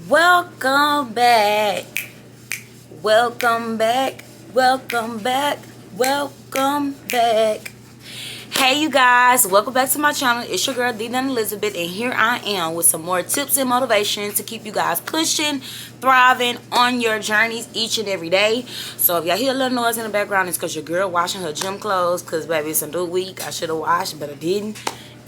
Welcome back. Welcome back. Welcome back. Welcome back. Hey you guys, welcome back to my channel. It's your girl TheDawnElizabeth, and here I am with some more tips and motivation to keep you guys pushing, thriving on your journeys each and every day. So if y'all hear a little noise in the background, it's because your girl washing her gym clothes, because baby, it's a new week. I should have washed, but I didn't.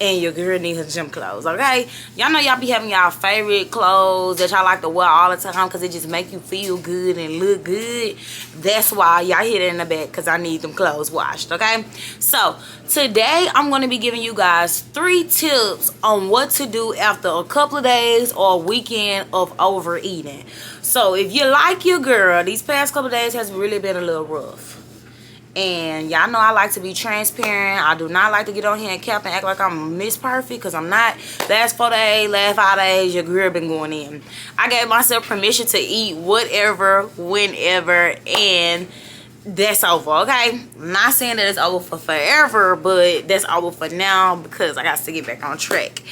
And your girl need her gym clothes, okay? Y'all know y'all be having y'all favorite clothes that y'all like to wear all the time because it just make you feel good and look good. That's why y'all hear it in the back, because I need them clothes washed, okay? So today I'm going to be giving you guys 3 tips on what to do after a couple of days or a weekend of overeating. So if you like your girl, these past couple of days has really been a little rough. And y'all know I like to be transparent. I do not like to get on here and cap and act like I'm Miss Perfect, because I'm not. Last 4 days, last 5 days, your girl been going in. I gave myself permission to eat whatever, whenever, and that's over, okay? I'm not saying that it's over for forever, but that's over for now because I got to get back on track.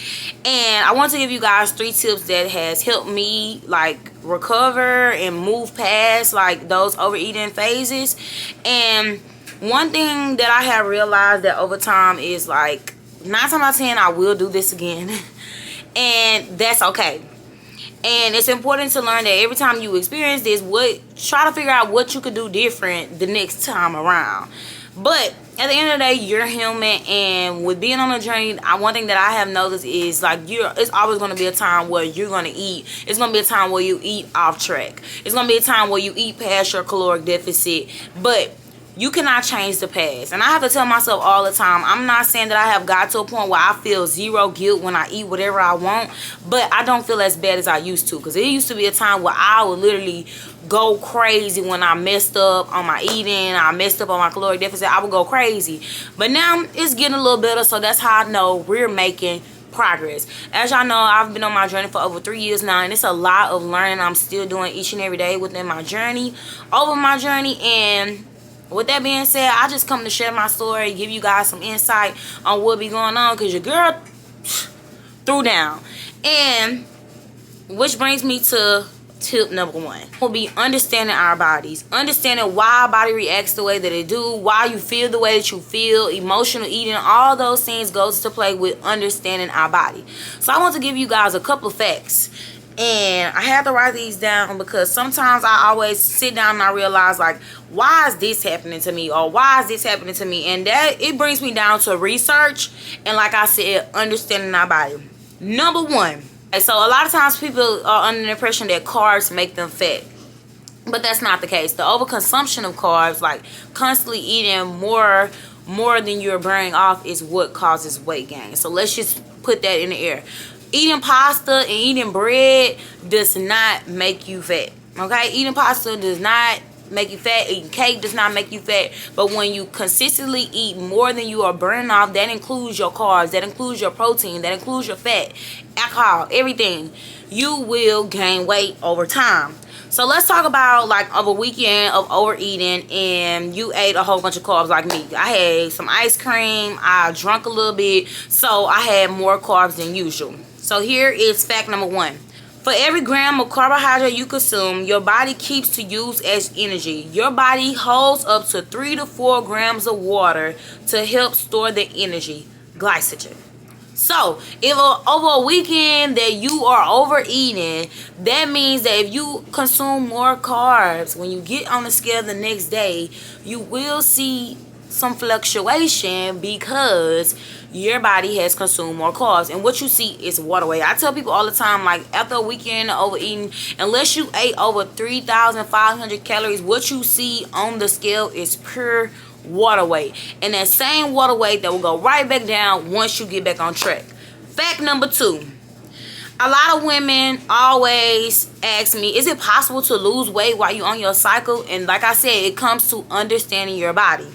And I want to give you guys 3 tips that has helped me like recover and move past like those overeating phases. And one thing that I have realized that over time is like 9 times out of 10 I will do this again. And that's okay. And it's important to learn that every time you experience this, try to figure out what you could do different the next time around. But at the end of the day, you're human, and with being on a journey, one thing that I have noticed is like it's always going to be a time where you're going to eat. It's going to be a time where you eat off track. It's going to be a time where you eat past your caloric deficit. But you cannot change the past. And I have to tell myself all the time, I'm not saying that I have got to a point where I feel zero guilt when I eat whatever I want, but I don't feel as bad as I used to. Because it used to be a time where I would literally go crazy when I messed up on my eating, I messed up on my caloric deficit. I would go crazy. But now it's getting a little better, so that's how I know we're making progress. As y'all know, I've been on my journey for over 3 years now, and it's a lot of learning I'm still doing each and every day within my journey, over my journey. And with that being said, I just come to share my story, give you guys some insight on what be going on, because your girl threw down. And which brings me to tip number 1. Will be understanding our bodies, understanding why our body reacts the way that it do, why you feel the way that you feel, emotional eating, all those things goes to play with understanding our body. So I want to give you guys a couple of facts. And I had to write these down because sometimes I always sit down and I realize, like, why is this happening to me? Or why is this happening to me? And that, it brings me down to research. And like I said, understanding our body. Number 1. So a lot of times people are under the impression that carbs make them fat. But that's not the case. The overconsumption of carbs, like constantly eating more than you're burning off, is what causes weight gain. So let's just put that in the air. Eating pasta and eating bread does not make you fat, okay? Eating pasta does not make you fat. Eating cake does not make you fat. But when you consistently eat more than you are burning off, that includes your carbs, that includes your protein, that includes your fat, alcohol, everything, you will gain weight over time. So let's talk about like of a weekend of overeating and you ate a whole bunch of carbs like me. I had some ice cream, I drank a little bit, so I had more carbs than usual. So here is fact number 1. For every gram of carbohydrate you consume, your body keeps to use as energy. Your body holds up to 3 to 4 grams of water to help store the energy, glycogen. So if over a weekend that you are overeating, that means that if you consume more carbs, when you get on the scale the next day, you will see some fluctuation because your body has consumed more carbs, and what you see is water weight. I tell people all the time, like, after a weekend of overeating, unless you ate over 3,500 calories, what you see on the scale is pure water weight, and that same water weight that will go right back down once you get back on track. Fact number 2. A lot of women always ask me, is it possible to lose weight while you're on your cycle? And like I said, it comes to understanding your body.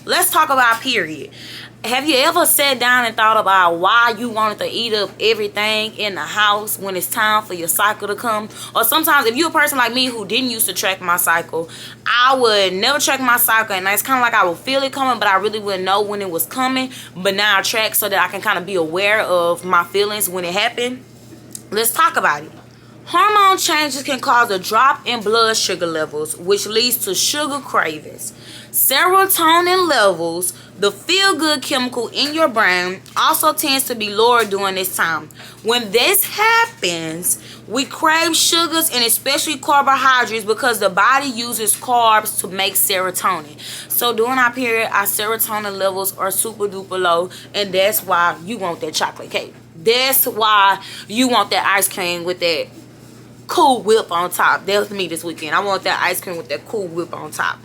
Let's talk about period. Have you ever sat down and thought about why you wanted to eat up everything in the house when it's time for your cycle to come? Or sometimes if you're a person like me who didn't used to track my cycle, I would never track my cycle, and it's kind of like I would feel it coming, but I really wouldn't know when it was coming. But now I track so that I can kind of be aware of my feelings when it happened. Let's talk about it. Hormone changes can cause a drop in blood sugar levels, which leads to sugar cravings. Serotonin levels, the feel-good chemical in your brain, also tends to be lower during this time. When this happens, we crave sugars and especially carbohydrates because the body uses carbs to make serotonin. So during our period, our serotonin levels are super duper low, and that's why you want that chocolate cake. That's why you want that ice cream with that Cool Whip on top. That was me this weekend. I want that ice cream with that Cool Whip on top.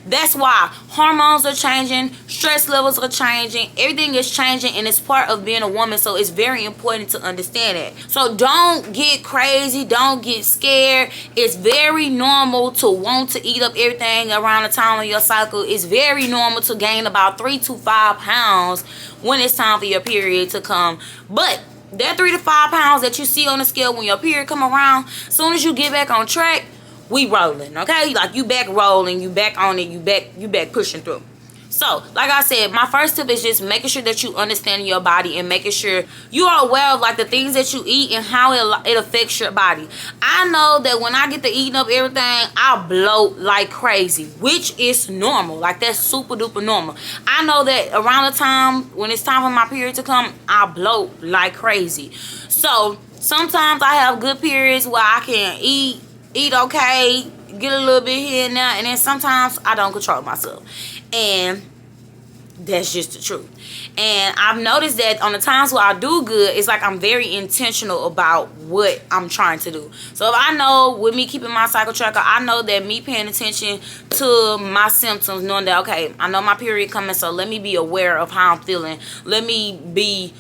That's why hormones are changing, stress levels are changing, everything is changing, and it's part of being a woman. So it's very important to understand it. So don't get crazy, don't get scared. It's very normal to want to eat up everything around the time of your cycle. It's very normal to gain about 3 to 5 pounds when it's time for your period to come. But that 3 to 5 pounds that you see on the scale when your period come around, as soon as you get back on track, we rolling, okay? Like, you back rolling, you back on it, you back pushing through. So, like I said, my first tip is just making sure that you understand your body and making sure you are aware of, like, the things that you eat and how it affects your body. I know that when I get to eating up everything, I bloat like crazy, which is normal. Like, that's super duper normal. I know that around the time when it's time for my period to come, I bloat like crazy. So, sometimes I have good periods where I can eat okay, get a little bit here and there, and then sometimes I don't control myself, and that's just the truth. And I've noticed that on the times where I do good, it's like I'm very intentional about what I'm trying to do. So if I know, with me keeping my cycle tracker, I know that me paying attention to my symptoms, knowing that, okay, I know my period coming, so let me be aware of how I'm feeling. Let me be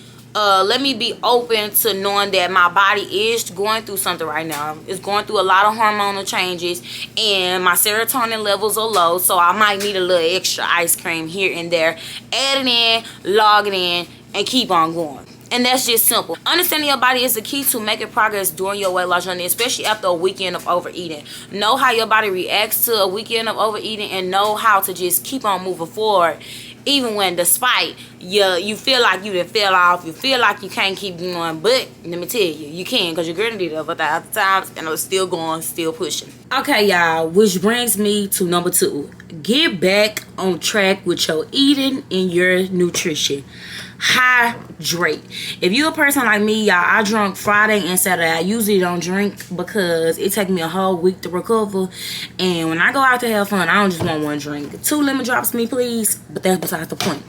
open to knowing that my body is going through something right now. It's going through a lot of hormonal changes, and my serotonin levels are low, so I might need a little extra ice cream here and there. Add it in, log it in, and keep on going. And that's just simple. Understanding your body is the key to making progress during your weight loss journey, especially after a weekend of overeating. Know how your body reacts to a weekend of overeating, and know how to just keep on moving forward. Even when, despite you feel like you done fell off, you feel like you can't keep going, but let me tell you, you can, because your girl did it over 1,000 times, and I'm still going, still pushing. Okay, y'all, which brings me to number 2. Get back on track with your eating and your nutrition. Hydrate. If you're a person like me, y'all, I drunk Friday and Saturday. I usually don't drink because it takes me a whole week to recover, and when I go out to have fun, I don't just want one drink. 2 lemon drops, me please, but that's besides the point.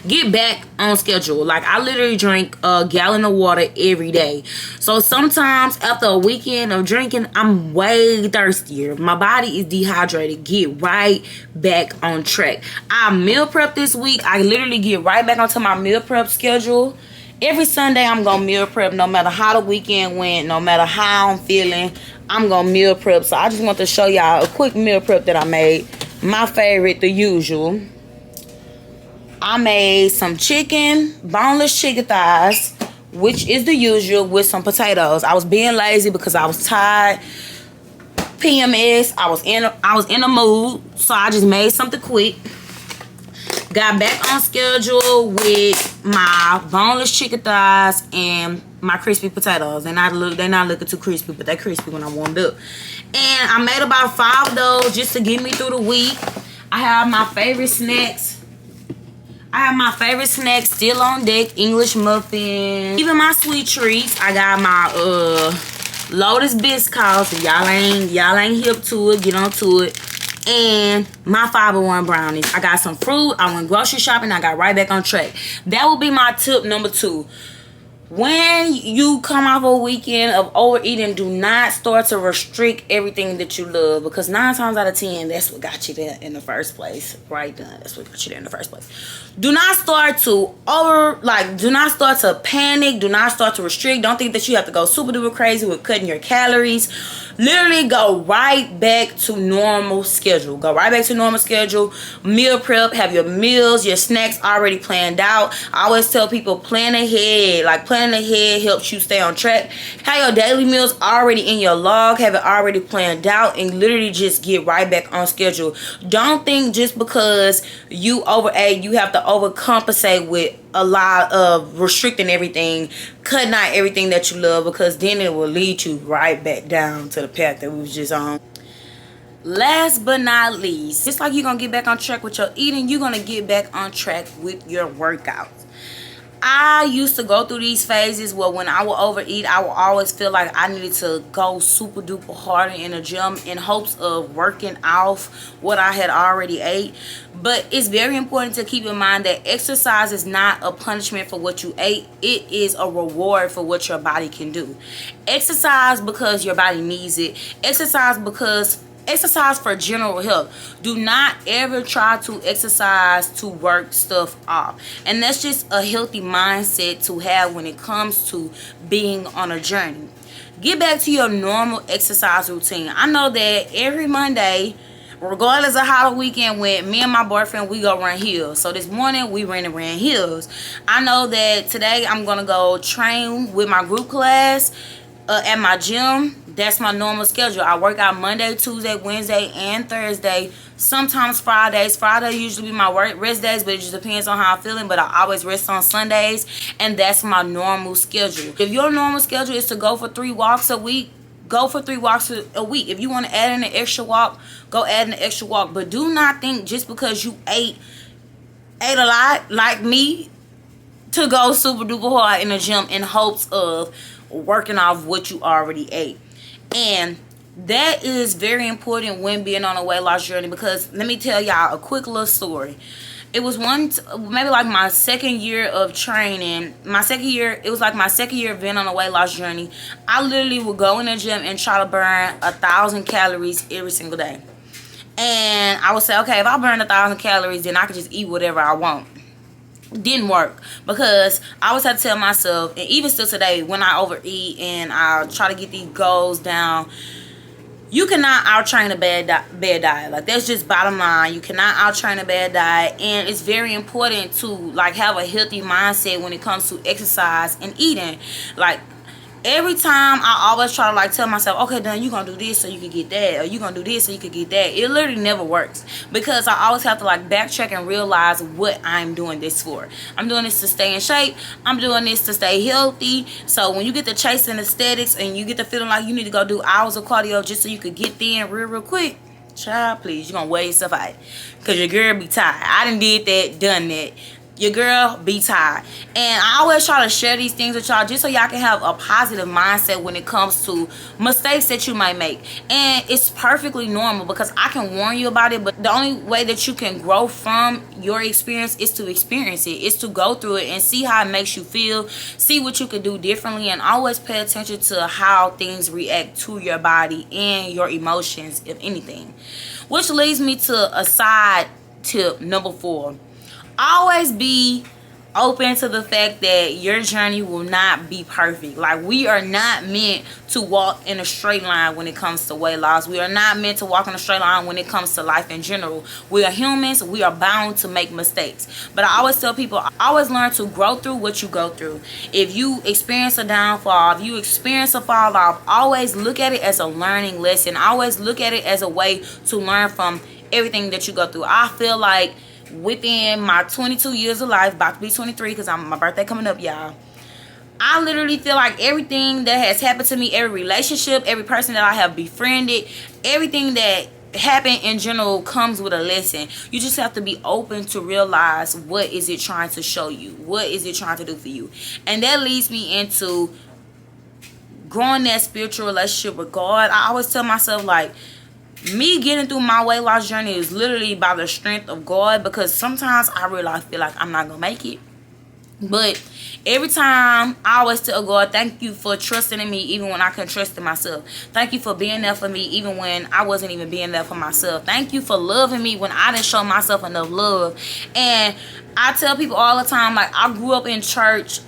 Get back on schedule. Like, I literally drink a gallon of water every day. So sometimes after a weekend of drinking, I'm way thirstier. My body is dehydrated. Get right back on track. I meal prep this week. I literally get right back onto my meal prep schedule. Every Sunday I'm gonna meal prep, no matter how the weekend went, no matter how I'm feeling, I'm gonna meal prep. So I just want to show y'all a quick meal prep that I made. My favorite, the usual. I made some chicken, boneless chicken thighs, which is the usual, with some potatoes. I was being lazy because I was tired. PMS, I was in a mood, so I just made something quick. Got back on schedule with my boneless chicken thighs and my crispy potatoes. They're not looking too crispy, but they're crispy when I warmed up. And I made about 5 of those just to get me through the week. I have my favorite snacks. Still on deck. English muffins. Even my sweet treats. I got my Lotus Biscuits. If y'all ain't hip to it, get on to it. And my Fiber One brownies. I got some fruit. I went grocery shopping. I got right back on track. That will be my tip number 2. When you come off a weekend of overeating, do not start to restrict everything that you love, because 9 times out of 10, that's what got you there in the first place. Right done. That's what got you there in the first place. Do not start to do not start to panic. Do not start to restrict. Don't think that you have to go super duper crazy with cutting your calories. Literally go right back to normal schedule. Go right back to normal schedule. Meal prep. Have your meals, your snacks already planned out. I always tell people, plan ahead. Like, plan planning ahead helps you stay on track. Have your daily meals already in your log, have it already planned out, and literally just get right back on schedule. Don't think just because you overate, you have to overcompensate with a lot of restricting everything, cutting out everything that you love, because then it will lead you right back down to the path that we was just on. Last but not least, just like you're gonna get back on track with your eating, you're gonna get back on track with your workouts. I used to go through these phases where when I would overeat, I would always feel like I needed to go super duper harder in the gym in hopes of working off what I had already ate. But it's very important to keep in mind that exercise is not a punishment for what you ate. It is a reward for what your body can do. Exercise because your body needs it. Exercise for general health. Do not ever try to exercise to work stuff off. And that's just a healthy mindset to have when it comes to being on a journey. Get back to your normal exercise routine. I know that every Monday, regardless of how the weekend went, me and my boyfriend, we go run hills. So this morning we ran hills. I know that today I'm gonna go train with my group class at my gym. That's my normal schedule. I work out Monday, Tuesday, Wednesday, and Thursday. Sometimes Fridays. Friday usually be my rest days, but it just depends on how I'm feeling. But I always rest on Sundays, and that's my normal schedule. If your normal schedule is to go for 3 walks a week, go for 3 walks a week. If you want to add in an extra walk, go add in an extra walk. But do not think just because you ate a lot like me to go super duper hard in the gym in hopes of working off what you already ate. And that is very important when being on a weight loss journey, because let me tell y'all a quick little story. It was maybe like my second year of training. It was like my second year of being on a weight loss journey. I literally would go in the gym and try to burn 1,000 calories every single day. And I would say, okay, if I burn 1,000 calories, then I can just eat whatever I want. Didn't work, because I always had to tell myself, and even still today when I overeat and I try to get these goals down, you cannot out-train a bad diet. Like, that's just bottom line. You cannot out-train a bad diet. And it's very important to like have a healthy mindset when it comes to exercise and eating. Like, every time I always try to like tell myself, okay, then you're gonna do this so you can get that, or you're gonna do this so you can get that. It literally never works, because I always have to like backtrack and realize what I'm doing this for. I'm doing this to stay in shape. I'm doing this to stay healthy. So when you get to chasing aesthetics and you get to feeling like you need to go do hours of cardio just so you could get thin real quick, child, please, you're gonna wear yourself out, because your girl be tired. I done did that, done that. Your girl be tired. And I always try to share these things with y'all just so y'all can have a positive mindset when it comes to mistakes that you might make. And it's perfectly normal, because I can warn you about it, but the only way that you can grow from your experience is to experience it. It's to go through it and see how it makes you feel, see what you can do differently, and always pay attention to how things react to your body and your emotions, if anything. Which leads me to a side tip number 4. Always be open to the fact that your journey will not be perfect. Like, we are not meant to walk in a straight line when it comes to weight loss. We are not meant to walk in a straight line when it comes to life in general. We are humans. We are bound to make mistakes. But I always tell people, always learn to grow through what you go through. If you experience a downfall, if you experience a fall off, always look at it as a learning lesson. Always look at it as a way to learn from everything that you go through. I feel like within my 22 years of life, about to be 23 because my birthday coming up, y'all, I literally feel like everything that has happened to me, every relationship, every person that I have befriended, everything that happened in general comes with a lesson. You just have to be open to realize what is it trying to show you, what is it trying to do for you. And that leads me into growing that spiritual relationship with God. I always tell myself, like, me getting through my weight loss journey is literally by the strength of God, because sometimes I really feel like I'm not gonna make it. But every time, I always tell God, thank you for trusting in me even when I couldn't trust in myself. Thank you for being there for me even when I wasn't even being there for myself. Thank you for loving me when I didn't show myself enough love. And I tell people all the time, like, I grew up in church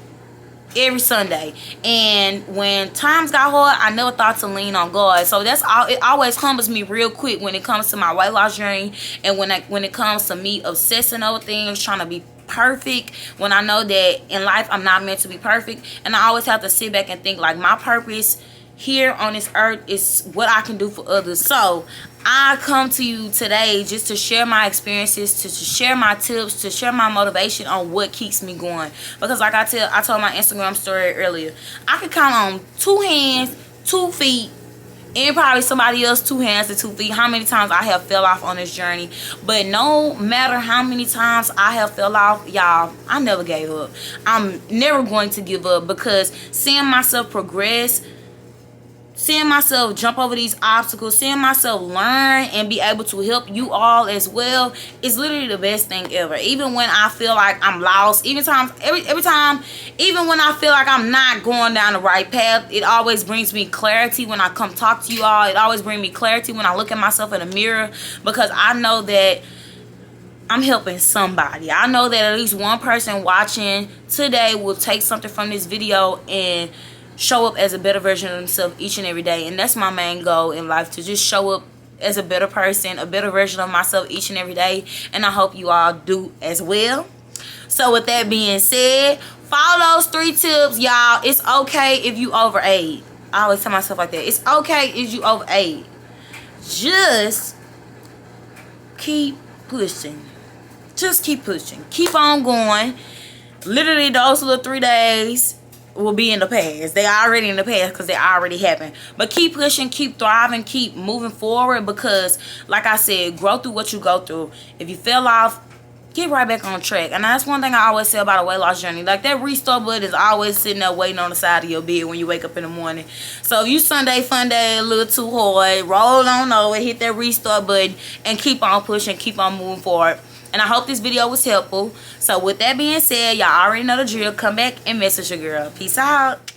every Sunday, and when times got hard, I never thought to lean on God. So that's all. It always humbles me real quick when it comes to my weight loss journey, and when it comes to me obsessing over things, trying to be perfect, when I know that in life I'm not meant to be perfect. And I always have to sit back and think like my purpose here on this earth is what I can do for others. So I come to you today just to share my experiences, to share my tips, to share my motivation on what keeps me going. Because like I told my Instagram story earlier, I can count on 2 hands, 2 feet, and probably somebody else 2 hands and 2 feet how many times I have fell off on this journey. But no matter how many times I have fell off, y'all, I never gave up. I'm never going to give up, because seeing myself progress, seeing myself jump over these obstacles, seeing myself learn and be able to help you all as well is literally the best thing ever. Even when I feel like I'm lost, every time, even when I feel like I'm not going down the right path, it always brings me clarity when I come talk to you all. It always brings me clarity when I look at myself in the mirror, because I know that I'm helping somebody. I know that at least one person watching today will take something from this video and show up as a better version of themselves each and every day. And that's my main goal in life, to just show up as a better person, a better version of myself each and every day. And I hope you all do as well. So with that being said, follow those 3 tips, y'all. It's okay if you overate. I always tell myself like that. It's okay if you overate. Just keep pushing. Just keep pushing. Keep on going. Literally, those little 3 days will be in the past. They are already in the past because they already happened. But keep pushing, keep thriving, keep moving forward, because like I said, grow through what you go through. If you fell off, get right back on track. And that's one thing I always say about a weight loss journey. Like, that restart button is always sitting there waiting on the side of your bed when you wake up in the morning. So if you Sunday fun day a little too hard, roll on over, hit that restart button, and keep on pushing, keep on moving forward. And I hope this video was helpful. So with that being said, y'all already know the drill. Come back and message your girl. Peace out.